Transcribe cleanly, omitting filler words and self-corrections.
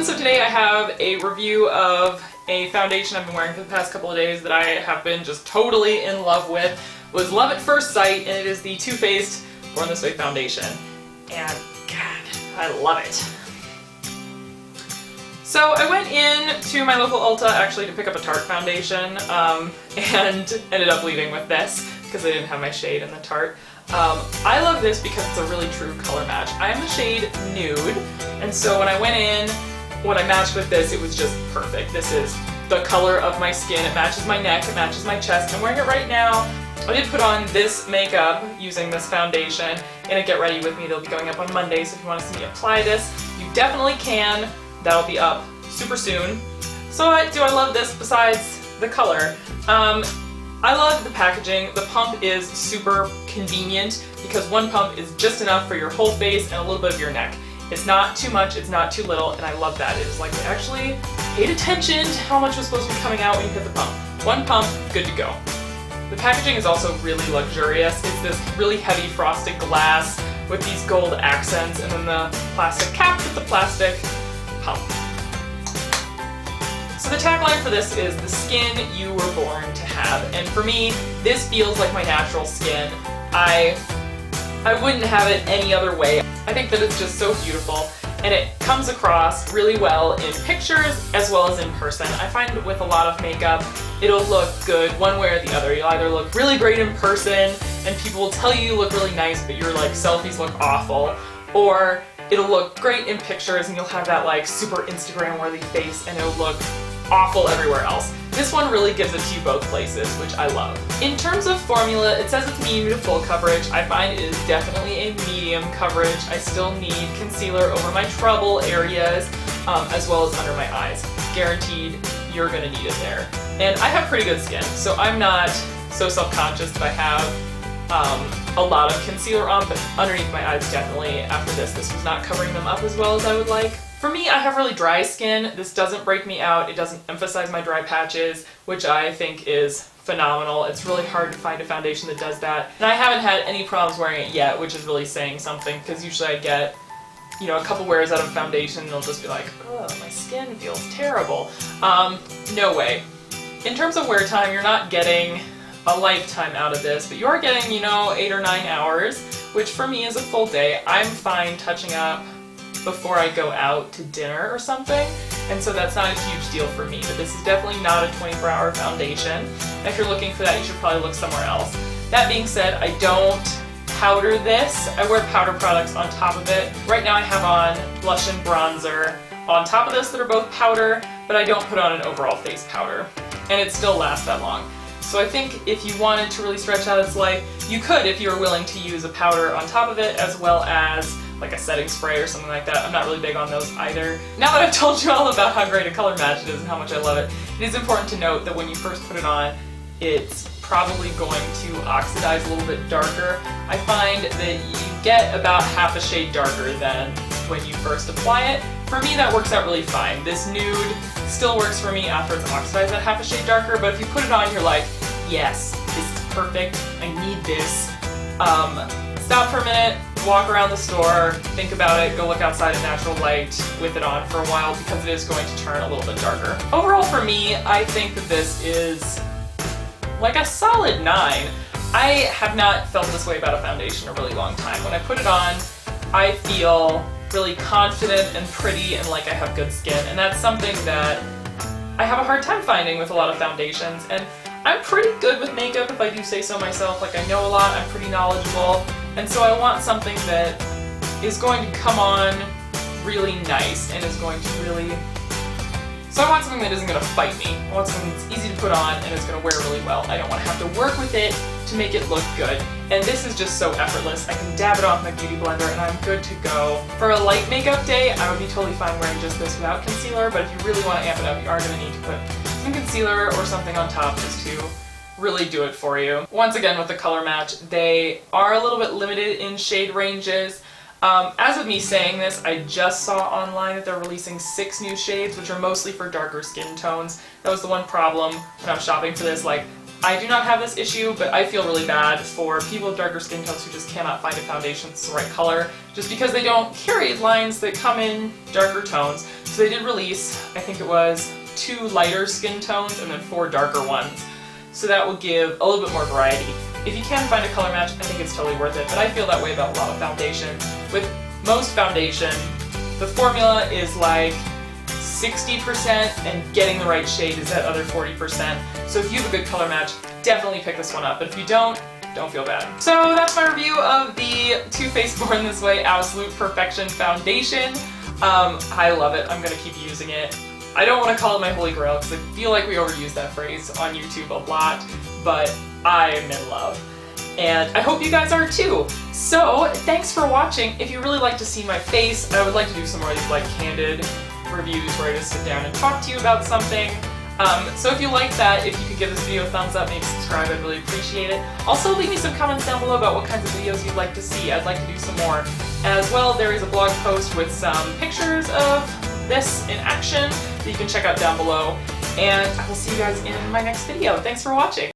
everyone, so today I have a review of a foundation I've been wearing for the past couple of days that I have been just totally in love with. It was love at first sight, and it is the Too Faced Born This Way foundation. And God, I love it. So I went in to my local Ulta actually to pick up a Tarte foundation and ended up leaving with this because I didn't have my shade in the Tarte. I love this because it's a really true color match. I am the shade Nude, and so when I went in, when I matched with this, it was just perfect. This is the color of my skin, it matches my neck, it matches my chest. I'm wearing it right now. I did put on this makeup using this foundation in a Get Ready With Me. They'll be going up on Monday, so if you want to see me apply this, you definitely can. That'll be up super soon. So do I love this besides the color? I love the packaging. The pump is super convenient because one pump is just enough for your whole face and a little bit of your neck. It's not too much, it's not too little, and I love that. It's like I actually paid attention to how much was supposed to be coming out when you hit the pump. One pump, good to go. The packaging is also really luxurious. It's this really heavy frosted glass with these gold accents and then the plastic cap with the plastic pump. So the tagline for this is the skin you were born to have, and for me, this feels like my natural skin. I wouldn't have it any other way. I think that it's just so beautiful, and it comes across really well in pictures as well as in person. I find with a lot of makeup, it'll look good one way or the other. You'll either look really great in person, and people will tell you look really nice, but your like selfies look awful, or it'll look great in pictures and you'll have that like super Instagram-worthy face and it'll look awful everywhere else. This one really gives it to you both places, which I love. In terms of formula, it says it's medium to full coverage. I find it is definitely a medium coverage. I still need concealer over my trouble areas, as well as under my eyes. Guaranteed, you're gonna need it there. And I have pretty good skin, so I'm not so self-conscious that I have a lot of concealer on, but underneath my eyes definitely, after this was not covering them up as well as I would like. For me, I have really dry skin. This doesn't break me out. It doesn't emphasize my dry patches, which I think is phenomenal. It's really hard to find a foundation that does that. And I haven't had any problems wearing it yet, which is really saying something, because usually I get, you know, a couple wears out of foundation and it'll just be like, oh, my skin feels terrible. No way. In terms of wear time, you're not getting a lifetime out of this, but you are getting, you know, 8 or 9 hours, which for me is a full day. I'm fine touching up before I go out to dinner or something, and so that's not a huge deal for me, but this is definitely not a 24-hour foundation. And if you're looking for that, you should probably look somewhere else. That being said, I don't powder this. I wear powder products on top of it. Right now I have on blush and bronzer on top of this that are both powder, but I don't put on an overall face powder, and it still lasts that long. So I think if you wanted to really stretch out its life, you could if you were willing to use a powder on top of it as well as like a setting spray or something like that. I'm not really big on those either. Now that I've told you all about how great a color match it is and how much I love it, it is important to note that when you first put it on, it's probably going to oxidize a little bit darker. I find that you get about half a shade darker than when you first apply it. For me, that works out really fine. This Nude still works for me after it's oxidized at half a shade darker, but if you put it on, you're like, yes, this is perfect, I need this. Stop for a minute, walk around the store, think about it, go look outside in natural light with it on for a while because it is going to turn a little bit darker. Overall for me, I think that this is like a solid 9. I have not felt this way about a foundation in a really long time. When I put it on, I feel really confident and pretty and like I have good skin, and that's something that I have a hard time finding with a lot of foundations. And I'm pretty good with makeup, if I do say so myself. Like, I know a lot, I'm pretty knowledgeable, and so I want something that is going to come on really nice and is going to really... So I want something that isn't going to fight me. I want something that's easy to put on and is going to wear really well. I don't want to have to work with it to make it look good. And this is just so effortless. I can dab it off my beauty blender and I'm good to go. For a light makeup day, I would be totally fine wearing just this without concealer, but if you really want to amp it up, you are going to need to put some concealer or something on top just to really do it for you. Once again, with the color match, they are a little bit limited in shade ranges. As of me saying this, I just saw online that they're releasing 6 new shades, which are mostly for darker skin tones. That was the one problem when I was shopping for this. Like, I do not have this issue, but I feel really bad for people with darker skin tones who just cannot find a foundation that's the right color, just because they don't carry lines that come in darker tones. So they did release, I think it was 2 lighter skin tones and then 4 darker ones. So that will give a little bit more variety. If you can find a color match, I think it's totally worth it, but I feel that way about a lot of foundation. With most foundation, the formula is like 60% and getting the right shade is that other 40%. So if you have a good color match, definitely pick this one up, but if you don't feel bad. So that's my review of the Too Faced Born This Way Absolute Perfection Foundation. I love it. I'm gonna keep using it. I don't want to call it my holy grail because I feel like we overuse that phrase on YouTube a lot, but I am in love. And I hope you guys are too. So thanks for watching. If you really like to see my face, I would like to do some more of these like candid reviews where I just sit down and talk to you about something. So if you like that, if you could give this video a thumbs up, maybe subscribe, I'd really appreciate it. Also leave me some comments down below about what kinds of videos you'd like to see. I'd like to do some more. As well, there is a blog post with some pictures of this in action that you can check out down below. And I will see you guys in my next video. Thanks for watching.